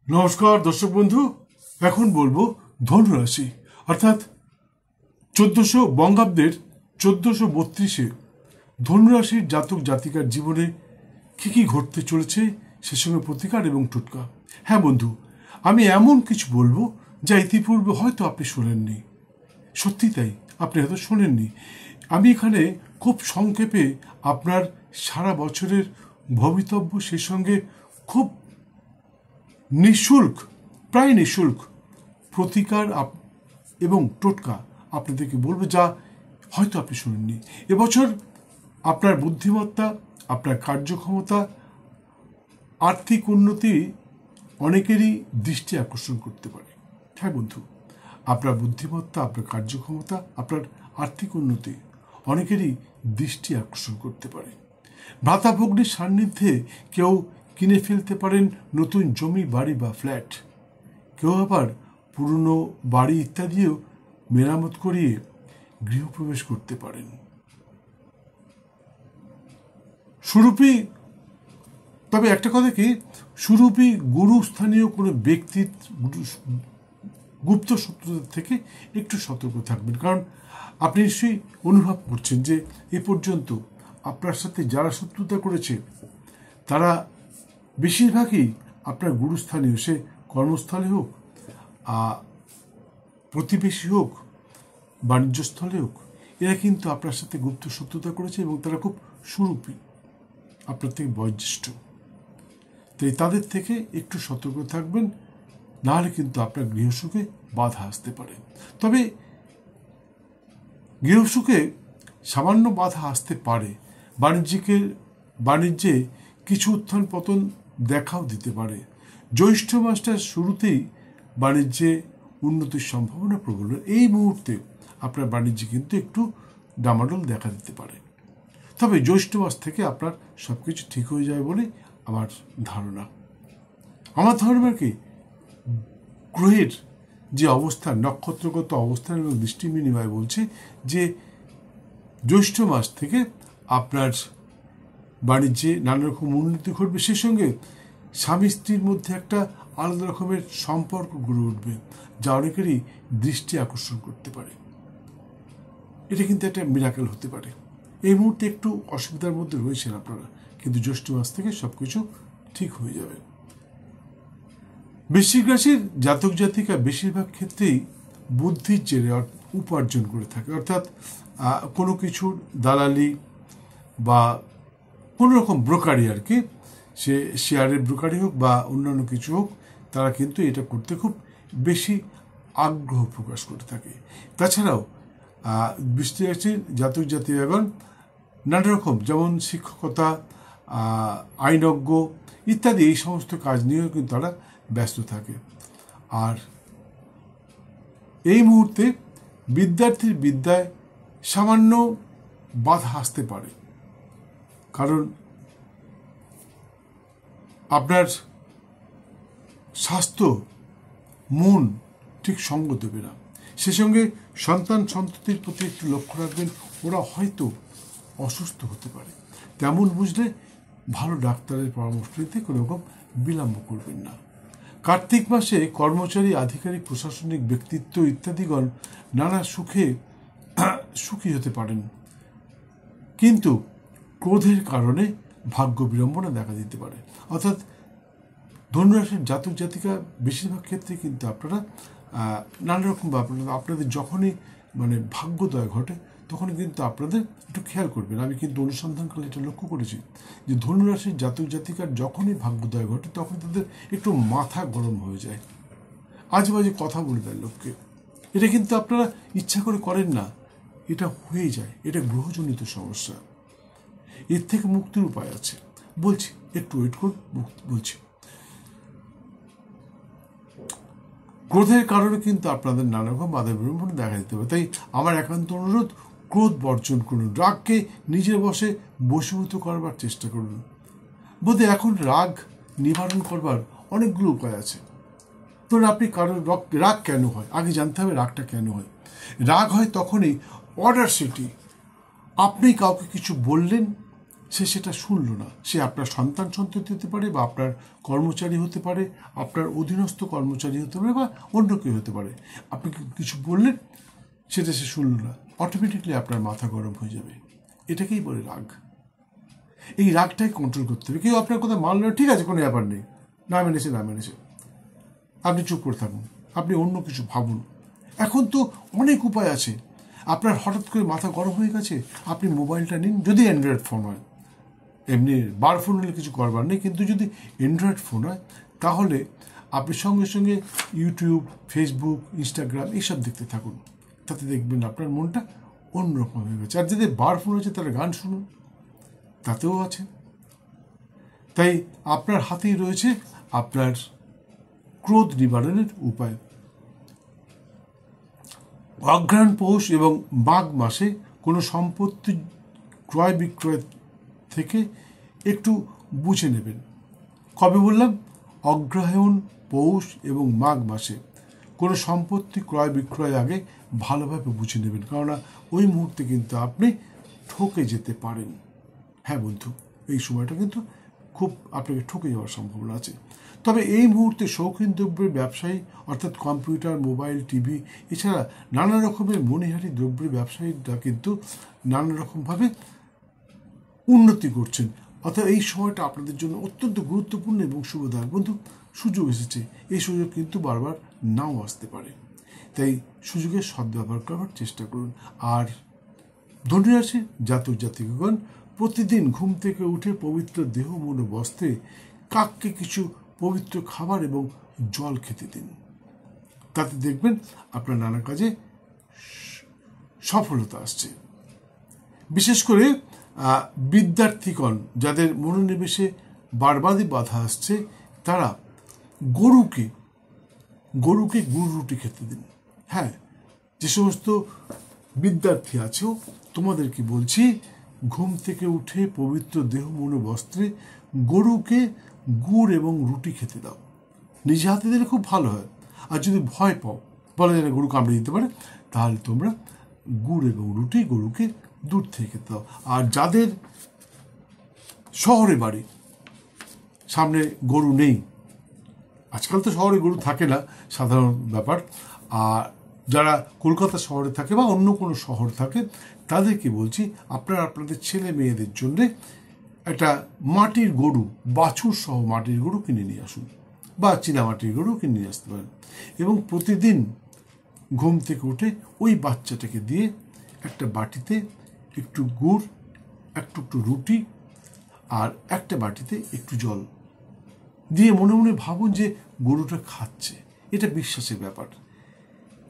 নমস্কার দর্শক বন্ধু। এখন বলবো ধনুরাশি অর্থাৎ 1400 বঙ্গাব্দের 1432-এ ধনুরাশির জাতক জাতিকার জীবনে কী কী ঘটতে চলেছে সে সঙ্গে প্রতিকার এবং টোটকা। হ্যাঁ বন্ধু, আমি এমন কিছু বলবো যা ইতিপূর্বে হয়তো আপনি শোনেননি। সত্যি তাই, আপনি হয়তো শোনেননি। আমি এখানে খুব সংক্ষেপে আপনার সারা বছরের ভবিতব্য সে সঙ্গে খুব নিঃশুল্ক, প্রায় নিঃশুল্ক প্রতিকার এবং টোটকা আপনাদেরকে বলবো যা হয়তো আপনি শুনেননি। এবছর আপনার বুদ্ধিমত্তা, আপনার কার্যক্ষমতা, আর্থিক উন্নতি অনেকেরই দৃষ্টি আকর্ষণ করতে পারে। হ্যাঁ বন্ধু, আপনার বুদ্ধিমত্তা, আপনার কার্যক্ষমতা, আপনার আর্থিক উন্নতি অনেকেরই দৃষ্টি আকর্ষণ করতে পারে। ভ্রাতাভগ্নির সান্নিধ্যে কেউ কিনে ফেলতে পারেন নতুন জমি, বাড়ি বা ফ্ল্যাট। কেউ আবার পুরনো বাড়ি ইত্যাদিও মেরামত করিয়ে গৃহপ্রবেশ করতে পারেন। সুরূপী, তবে একটা কথা কি, সুরূপী গুরুস্থানীয় কোনো ব্যক্তির গুপ্ত শত্রুদের থেকে একটু সতর্ক থাকবেন। কারণ আপনি নিশ্চয়ই অনুভব করছেন যে এ পর্যন্ত আপনার সাথে যারা শত্রুতা করেছে তারা বেশিরভাগই আপনার গুরুস্থানীয়, সে কর্মস্থলে হোক, প্রতিবেশী হোক, বাণিজ্যস্থলে হোক, এরা কিন্তু আপনার সাথে গুপ্ত শত্রুতা করেছে এবং তারা খুব সুরূপী, আপনার থেকে বয়োজ্যেষ্ঠ। তাই তাদের থেকে একটু সতর্ক থাকবেন, নাহলে কিন্তু আপনার গৃহসুখে বাধা আসতে পারে। তবে গৃহসুখে সামান্য বাধা আসতে পারে, বাণিজ্যে কিছু উত্থান পতন দেখাও দিতে পারে। জ্যৈষ্ঠ মাসটার শুরুতেই বাণিজ্যে উন্নতির সম্ভাবনা প্রবল। এই মুহূর্তে আপনার বাণিজ্যে কিন্তু একটু ডামাডোল দেখা দিতে পারে। তবে জ্যৈষ্ঠ মাস থেকে আপনার সব কিছু ঠিক হয়ে যাবে বলে আমার ধারণা। আমার ধারণা কি, গ্রহের যে অবস্থান, নক্ষত্রগত অবস্থান এবং দৃষ্টি বিনিময় বলছে যে জ্যৈষ্ঠ মাস থেকে আপনার বাণিজ্যে নানা রকম উন্নতি ঘটবে। সে সঙ্গে স্বামী স্ত্রীর মধ্যে একটা আলাদা রকমের সম্পর্ক গড়ে উঠবে, যা অনেকেরই দৃষ্টি আকর্ষণ করতে পারে। এটা কিন্তু একটা মিরাকেল হতে পারে। এই মুহূর্তে একটু অসুবিধার মধ্যে রয়েছেন আপনারা, কিন্তু জ্যৈষ্ঠ মাস থেকে সবকিছু ঠিক হয়ে যাবে। বৃশ্চিক রাশির জাতক জাতিকা বেশিরভাগ ক্ষেত্রেই বুদ্ধির জেরে উপার্জন করে থাকে। অর্থাৎ কোনো কিছুর দালালি বা কোনো রকম ব্রোকারি, আর কি, সে শেয়ারের ব্রোকারি হোক বা অন্যান্য কিছু হোক, তারা কিন্তু এটা করতে খুব বেশি আগ্রহ প্রকাশ করে থাকে। তাছাড়াও বৃশ্চিক রাশির জাতক জাতিকাগণ নানা রকম, যেমন শিক্ষকতা, আইনজ্ঞ ইত্যাদি এই সমস্ত কাজ নিয়েও কিন্তু তারা ব্যস্ত থাকে। আর এই মুহূর্তে বিদ্যার্থীর বিদ্যায় সামান্য বাধা আসতে পারে, কারণ আপনার স্বাস্থ্য, মন ঠিক সঙ্গ দেবে না। সে সঙ্গে সন্তান সন্ততির প্রতি একটু লক্ষ্য রাখবেন, ওরা হয়তো অসুস্থ হতে পারে। তেমন বুঝলে ভালো ডাক্তারের পরামর্শ নিতে কোনো রকম বিলম্ব করবেন না। কার্তিক মাসে কর্মচারী, আধিকারিক, প্রশাসনিক ব্যক্তিত্ব ইত্যাদিগণ নানা সুখী হতে পারেন, কিন্তু ক্রোধের কারণে ভাগ্য বিড়ম্বনা দেখা দিতে পারে। অর্থাৎ ধনুরাশির জাতক জাতিকা বেশিরভাগ ক্ষেত্রে কিন্তু আপনারা নানা রকম আপনাদের যখনই ভাগ্যোদয় ঘটে তখন কিন্তু আপনাদের একটু খেয়াল করবেন। আমি কিন্তু অনুসন্ধানকালে এটা লক্ষ্য করেছি যে ধনুরাশির জাতক জাতিকার যখনই ভাগ্যোদয় ঘটে তখন তাদের একটু মাথা গরম হয়ে যায়, আজেবাজে কথা বলে দেয় লোককে। এটা কিন্তু আপনারা ইচ্ছা করে করেন না, এটা হয়ে যায়। এটা গ্রহজনিত সমস্যা, এর থেকে মুক্তির উপায় আছে। বলছি, একটু ওয়েট করুন, বলছি। ক্রোধের কারণে কিন্তু আপনাদের নানা রকম বাধা বিড়ম্বনা দেখা দিতে পারে। তাই আমার একান্ত অনুরোধ, ক্রোধ বর্জন করুন। রাগকে নিজের বশে বশীভূত করবার চেষ্টা করুন। বোধ হয় এখন রাগ নিবারণ করবার অনেকগুলো উপায় আছে। ধরুন, আপনি কারোর রাগ কেন হয়, আগে জানতে হবে রাগটা কেন হয়। রাগ হয় তখনই অডাসিটি, আপনি কাউকে কিছু বললেন সে সেটা শুনল না। সে আপনার সন্তান সন্ততি হতে পারে, বা আপনার কর্মচারী হতে পারে, আপনার অধীনস্থ কর্মচারী হতে পারে, বা অন্য কেউ হতে পারে। আপনি কিছু বললেন, সেটা সে শুনল না, অটোমেটিকলি আপনার মাথা গরম হয়ে যাবে। এটাকেই বলে রাগ। এই রাগটাই কন্ট্রোল করতে হবে। কেউ আপনার কথা মানল, ঠিক আছে, কোনো ব্যাপার নেই, না মেনেছে না মেনেছে, আপনি চুপ করে থাকুন, আপনি অন্য কিছু ভাবুন। এখন তো অনেক উপায় আছে। আপনার হঠাৎ করে মাথা গরম হয়ে গেছে, আপনি মোবাইলটা নিন, যদি অ্যান্ড্রয়েড ফোন হয়। এমনি বার ফোন হলে কিছু করবার নেই, কিন্তু যদি অ্যান্ড্রয়েড ফোন হয় তাহলে আপনি সঙ্গে সঙ্গে ইউটিউব, ফেসবুক, ইনস্টাগ্রাম এইসব দেখতে থাকুন। তাতে দেখবেন আপনার মনটা অন্যরকম হয়ে গেছে। আর যদি বার ফোন আছে তাহলে গান শুনুন, তাতেও আছে। তাই আপনার হাতেই রয়েছে আপনার ক্রোধ নিবারণের উপায়। অঘ্রাণ, পৌষ এবং মাঘ মাসে কোনো সম্পত্তি ক্রয় বিক্রয় থেকে একটু বুঝে নেবেন। কবে বললাম? অগ্রহায়ণ, পৌষ এবং মাঘ মাসে কোনো সম্পত্তি ক্রয় বিক্রয় আগে ভালোভাবে বুঝে নেবেন, কেননা ওই মুহূর্তে কিন্তু আপনি ঠকে যেতে পারেন। হ্যাঁ বন্ধু, এই সময়টা কিন্তু খুব আপনাকে ঠকে যাওয়ার সম্ভাবনা আছে। তবে এই মুহূর্তে শৌখিন দ্রব্যের ব্যবসায়ী, অর্থাৎ কম্পিউটার, মোবাইল, টিভি এছাড়া নানা রকমের মণিহারি দ্রব্যের ব্যবসায়ীরা কিন্তু নানা রকমভাবে উন্নতি করছেন। অর্থাৎ এই সময়টা আপনাদের জন্য অত্যন্ত গুরুত্বপূর্ণ এবং শুভদায়ক। বন্ধু, সুযোগ এসেছে, এই সুযোগ কিন্তু বারবার নাও আসতে পারে, তাই সুযোগের সদ্ব্যবহার করার চেষ্টা করুন। আর ধনুরাশির জাতক জাতিকাগণ, প্রতিদিন ঘুম থেকে উঠে পবিত্র দেহ, মন ও বস্ত্রে কাককে কিছু পবিত্র খাবার এবং জল খেতে দিন। তাতে দেখবেন আপনার নানা কাজে সফলতা আসছে। বিশেষ করে বিদ্যার্থীগণ, যাদের মনোনিবেশে বারবারই বাধা আসছে, তারা গরুকে গুড় রুটি খেতে দিন। হ্যাঁ, যে সমস্ত বিদ্যার্থী আছো তোমাদেরকে বলছি, ঘুম থেকে উঠে পবিত্র দেহ, মন ও বস্ত্রে গরুকে গুড় এবং রুটি খেতে দাও। নিজে হাতে দিলে খুব ভালো হয়। আর যদি ভয় পাও, বলা যায় না গরু কামড়ে দিতে পারে, তাহলে তোমরা গুড় এবং রুটি গরুকে দূর থেকে খেতে দাও। আর যাদের শহরে বাড়ি, সামনে গরু নেই, আজকাল তো শহরে গরু থাকে না, সাধারণ ব্যাপার, আর যারা কলকাতা শহরে থাকে বা অন্য কোনো শহর থাকে, তাদেরকে বলছি আপনারা আপনাদের ছেলে মেয়েদের জন্যে একটা মাটির গরু, বাছুর সহ মাটির গরু কিনে নিয়ে আসুন, বা চীনামাটির গরু কিনে নিয়ে আসতে পারেন। এবং প্রতিদিন ঘুম থেকে উঠে ওই বাচ্চাটাকে দিয়ে একটা বাটিতে একটু গুড়, একটু রুটি আর একটা বাটিতে একটু জল দিয়ে মনে মনে ভাবুন যে গরুটা খাচ্ছে। এটা বিশ্বাসের ব্যাপার।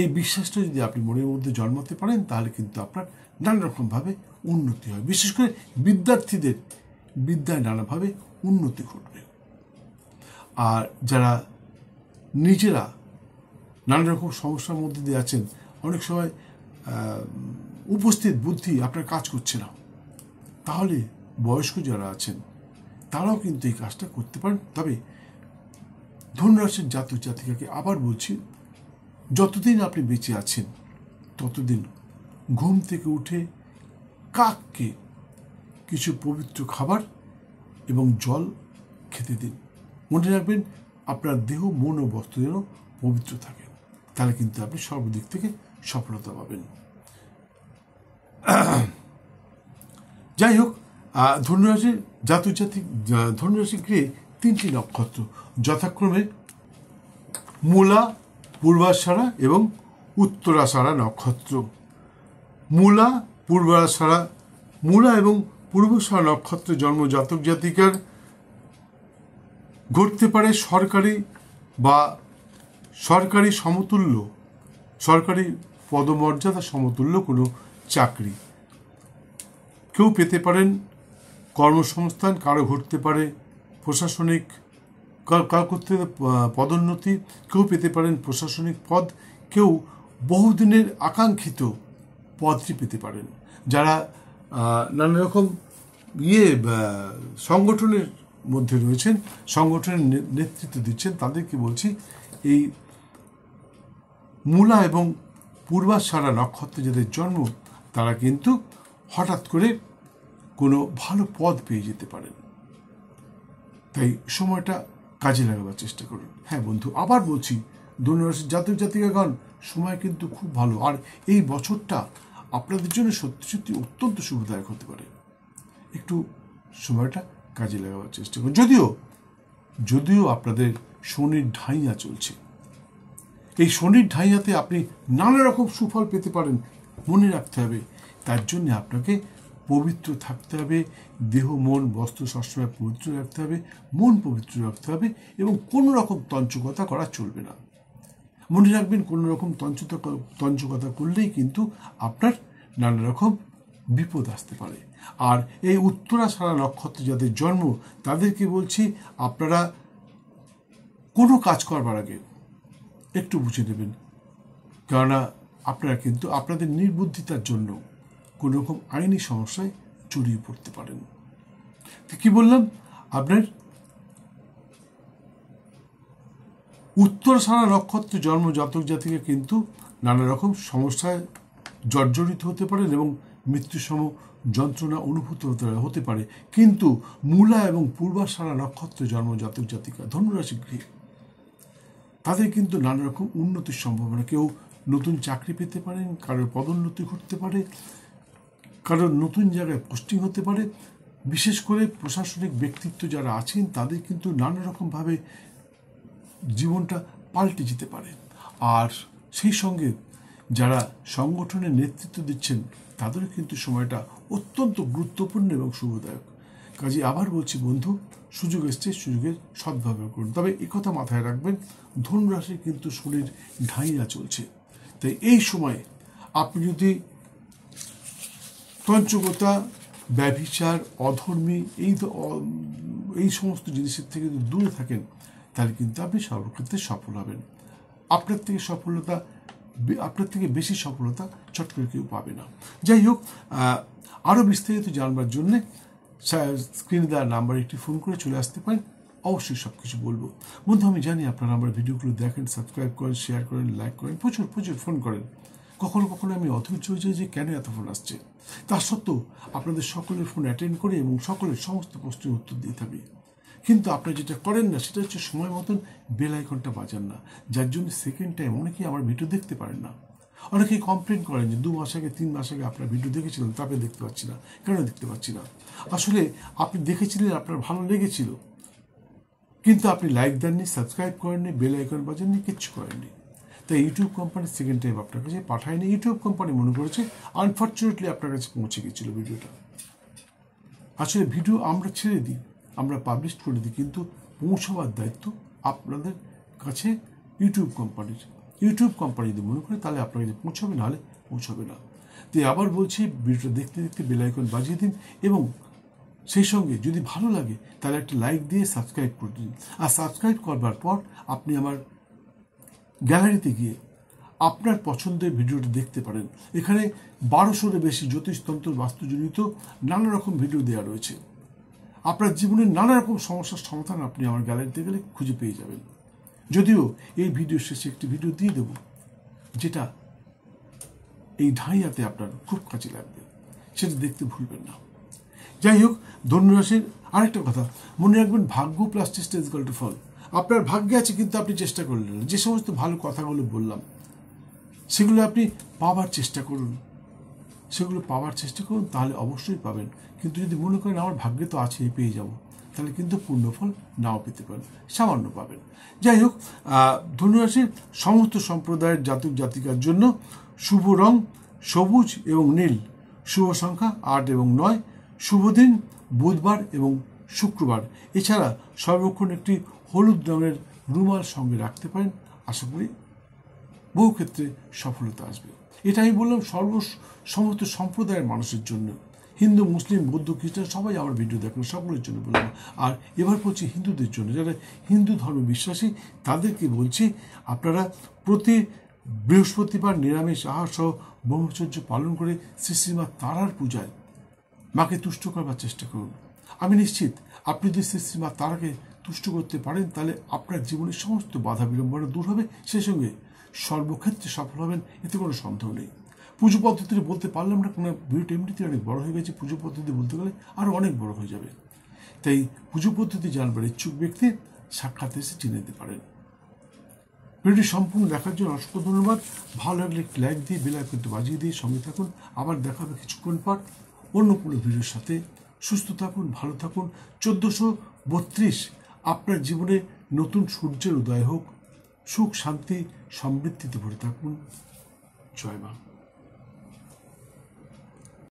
এই বিশ্বাসটা যদি আপনি মনের মধ্যে জন্মাতে পারেন, তাহলে কিন্তু আপনার নানা রকমভাবে উন্নতি হয়। বিশেষ করে বিদ্যার্থীদের বিদ্যায় নানাভাবে উন্নতি ঘটবে। আর যারা নিজেরা নানা রকম সমস্যার মধ্যে দিয়ে আছেন, অনেক সময় উপস্থিত বুদ্ধি আপনার কাজ করছে না, তাহলে বয়স্ক যারা আছেন তারাও কিন্তু এই কাজটা করতে পারেন। তবে ধনুরাশির জাতক জাতিকাকে আবার বলছি, যতদিন আপনি বেঁচে আছেন ততদিন ঘুম থেকে উঠে কাককে কিছু পবিত্র খাবার এবং জল খেতে দিন। মনে রাখবেন, আপনার দেহ, মন ও বস্ত্র যেন পবিত্র থাকে, তাহলে কিন্তু আপনি সর্বদিক থেকে সফলতা পাবেন। যাই হোক, ধনুরাশির জাতক জাতিক, ধনুরাশি গৃহে 3টি নক্ষত্র, যথাক্রমে মূলা, পূর্বাষাঢ়া এবং উত্তরাষাঢ়া নক্ষত্র। মূলা এবং পূর্বাষাঢ়া নক্ষত্রে জন্ম জাতক জাতিকার ঘটতে পারে সরকারি বা সরকারি সমতুল্য, সরকারি পদমর্যাদা সমতুল্য কোনো চাকরি। কেউ পেতে পারেন কর্মসংস্থান, কারো ঘটতে পারে প্রশাসনিক, কারো করতে পদোন্নতি, কেউ পেতে পারেন প্রশাসনিক পদ, কেউ বহুদিনের আকাঙ্ক্ষিত পদটি পেতে পারেন। যারা নানা রকম সংগঠনের মধ্যে রয়েছেন, সংগঠনের নেতৃত্ব দিচ্ছেন, তাদেরকে বলছি এই মূলা এবং পূর্বাষাঢ়া নক্ষত্রে যাদের জন্ম, তারা কিন্তু হঠাৎ করে কোনো ভালো পদ পেয়ে যেতে পারেন। তাই সময়টা কাজে লাগাবার চেষ্টা করুন। হ্যাঁ বন্ধু, আবার বলছি, ধনুরাশির জাতক জাতিকাগণ সময় কিন্তু খুব ভালো, আর এই বছরটা আপনাদের জন্য সত্যি সত্যি অত্যন্ত শুভদায়ক হতে পারে। একটু সময়টা কাজে লাগাবার চেষ্টা করুন। যদিও আপনাদের শনির ঢাইয়া চলছে, এই শনির ঢাইয়াতে আপনি নানা রকম সুফল পেতে পারেন। মনে রাখতে হবে, তার জন্য আপনাকে পবিত্র থাকতে হবে, দেহ মন বস্ত্র সবসময় পবিত্র রাখতে হবে, মন পবিত্র রাখতে হবে, এবং কোনো রকম তঞ্চকতা করা চলবে না। মনে রাখবেন, কোনো রকম তঞ্চকতা করলেই কিন্তু আপনার নানা রকম বিপদ আসতে পারে। আর এই উত্তরাষাঢ়া নক্ষত্রে যাদের জন্ম, তাদেরকে বলছি, আপনারা কোনো কাজ করবার আগে একটু বুঝে নেবেন, কেননা আপনারা কিন্তু আপনাদের নির্বুদ্ধিতার জন্য কোনো রকম আইনি সমস্যায় জড়িয়ে পড়তে পারেন। কি বললাম, আপনার উত্তরাষাঢ়া নক্ষত্রে জন্ম জাতক জাতিকা কিন্তু নানা রকম সমস্যায় জর্জরিত হতে পারেন এবং মৃত্যুসম যন্ত্রণা অনুভূত হতে পারে। কিন্তু মূলা এবং পূর্বাষাঢ়া নক্ষত্রে জন্ম জাতক জাতিকা ধনুরাশি গৃহে, তাদের কিন্তু নানা রকম উন্নতির সম্ভাবনা। কেউ নতুন চাকরি পেতে পারেন, কারোর পদোন্নতি ঘটতে পারে, কারোর নতুন জায়গায় পোস্টিং হতে পারে। বিশেষ করে প্রশাসনিক ব্যক্তিত্ব যারা আছেন, তাদের কিন্তু নানা রকমভাবে জীবনটা পাল্টে যেতে পারে। আর সেই সঙ্গে যারা সংগঠনের নেতৃত্ব দিচ্ছেন, তাদেরও কিন্তু সময়টা অত্যন্ত গুরুত্বপূর্ণ এবং শুভদায়ক। কাজে আবার বলছি বন্ধু, সুযোগ এসছে, সুযোগের সদ্ব্যবহার করুন। তবে একথা মাথায় রাখবেন, ধনুরাশি কিন্তু শনির ঢাইয়া চলছে। তাই এই সময়ে আপনি যদি তঞ্চকতা, ব্যভিচার, অধর্মী এই সমস্ত জিনিসের থেকে যদি দূরে থাকেন, তাহলে কিন্তু আপনি সর্বক্ষেত্রে সফল হবেন। আপনার থেকে বেশি সফলতা চট করে কেউ পাবে না। যাই হোক, আরও বিস্তারিত জানবার জন্যে স্ক্রিনে দেওয়া নাম্বারে একটি ফোন করে চলে আসতে পারেন। অবশ্যই সব কিছু বলবো। বন্ধু, আমি জানি আপনারা আমার ভিডিওগুলো দেখেন, সাবস্ক্রাইব করেন, শেয়ার করেন, লাইক করেন, প্রচুর ফোন করেন। কখনো কখনো আমি অধৈর্য হয়ে যাই যে কেন এত ফোন আসছে। তা সত্ত্বেও আপনাদের সকলের ফোন অ্যাটেন্ড করে এবং সকলের সমস্ত প্রশ্নের উত্তর দিয়ে থাকি। কিন্তু আপনারা যেটা করেন না, সেটা হচ্ছে সময় মতন বেল আইকনটা বাজান না, যার জন্য সেকেন্ড টাইম অনেকেই আমার ভিডিও দেখতে পারেন না। অনেকেই কমপ্লেন করেন যে 2 মাস আগে 3 মাস আগে আপনার ভিডিও দেখেছিলেন, তারপরে দেখতে পাচ্ছি না। কেন দেখতে পাচ্ছি না? আসলে আপনি দেখেছিলেন, আপনার ভালো লেগেছিল, কিন্তু আপনি লাইক দেননি, সাবস্ক্রাইব করেননি, বেল আইকন বাজাননি, কিচ্ছু করেননি। তাই ইউটিউব কোম্পানি সেকেন্ড টাইম আপনার কাছে পাঠায়নি। ইউটিউব কোম্পানি মনে করেছে আনফর্চুনেটলি আপনার কাছে পৌঁছে গেছিল ভিডিওটা। আসলে ভিডিও আমরা ছেড়ে দিই, আমরা পাবলিশ করে দিই, কিন্তু পৌঁছাবার দায়িত্ব আপনাদের কাছে ইউটিউব কোম্পানির। ইউটিউব কোম্পানি যদি মনে করে, তাহলে আপনার কাছে পৌঁছাবে, নাহলে পৌঁছাবে না। তাই আবার বলছি, ভিডিওটা দেখতে দেখতে বেল আইকন বাজিয়ে দিন, এবং সেই সঙ্গে যদি ভালো লাগে তাহলে একটা লাইক দিয়ে সাবস্ক্রাইব করে দিন। আর সাবস্ক্রাইব করবার পর আপনি আমার গ্যালারিতে গিয়ে আপনার পছন্দের ভিডিওটি দেখতে পারেন। এখানে 1200-এর বেশি জ্যোতিষতন্ত্র বাস্তুজনিত নানা রকম ভিডিও দেওয়া রয়েছে। আপনার জীবনের নানা রকম সমস্যার সমাধান আপনি আমার গ্যালারিতে গেলে খুঁজে পেয়ে যাবেন। যদিও এই ভিডিও শেষে একটি ভিডিও দিয়ে দেব, যেটা এই ঢাইয়াতে আপনার খুব কাজে লাগবে, সেটা দেখতে ভুলবেন না। যাই হোক, ধনুরাশির আরেকটা কথা মনে রাখবেন, ভাগ্য প্লাস চেষ্টা ইজ ইকুয়াল টু ফল। আপনার ভাগ্যে আছে, কিন্তু আপনি চেষ্টা করলেন না। যে সমস্ত ভালো কথাগুলো বললাম, সেগুলো আপনি পাওয়ার চেষ্টা করুন, তাহলে অবশ্যই পাবেন। কিন্তু যদি মনে করেন আমার ভাগ্যে তো আছে, পেয়ে যাব, তাহলে কিন্তু পূর্ণ ফল নাও পেতে পারেন, সামান্য পাবেন। যাই হোক, ধনুরাশির সমস্ত সম্প্রদায়ের জাতক জাতিকার জন্য শুভ রং সবুজ এবং নীল, শুভ সংখ্যা 8 এবং 9, শুভ দিন বুধবার এবং শুক্রবার। এছাড়া সর্বক্ষণ একটি হলুদ রঙের রুমাল সঙ্গে রাখতে পারেন। আশা করি বহু ক্ষেত্রে সফলতা আসবে। এটা আমি বললাম সমস্ত সম্প্রদায়ের মানুষের জন্য, হিন্দু, মুসলিম, বৌদ্ধ, খ্রিস্টান সবাই আমার ভিডিও দেখেন, সকলের জন্য বললাম। আর এবার বলছি হিন্দুদের জন্য, যারা হিন্দু ধর্মে বিশ্বাসী, তাদেরকে বলছি, আপনারা প্রতি বৃহস্পতিবার নিরামিষ আহার সহ ব্রহ্মচর্য পালন করে শ্রীশ্রীমা তারার পূজায় মাকে তুষ্ট করবার চেষ্টা করুন। আমি নিশ্চিত আপনি যদি শ্রীশ্রীমা তারাকে তুষ্ট করতে পারেন, তাহলে আপনার জীবনের সমস্ত বাধা বিড়ম্বনা দূর হবে, সেই সঙ্গে সর্বক্ষেত্রে সফল হবেন, এতে কোনো সন্দেহ নেই। পুজো পদ্ধতি বলতে পারলাম না, কোনো ভিডিওটা এমনিতে অনেক বড় হয়ে গেছে। পুজো পদ্ধতি বলতে গেলে আরও অনেক বড় হয়ে যাবে। তাই পুজো পদ্ধতি জানবার ইচ্ছুক ব্যক্তি সাক্ষাৎ এসে চিনে নিতে পারেন। ভিডিওটি সম্পূর্ণ দেখার জন্য অসংখ্য ধন্যবাদ। ভালো লাগলে একটি লাইক দিয়ে বেল আইকনটি বাজিয়ে দিয়ে সঙ্গে থাকুন। আবার দেখা হবে কিছুক্ষণ পর অন্য কোনো ভিডিওর সাথে। সুস্থ থাকুন, ভালো থাকুন। 1432 আপনার জীবনে নতুন সূর্যের উদয় হোক। সুখ, শান্তি, সমৃদ্ধিতে ভরে থাকুন। জয় মা।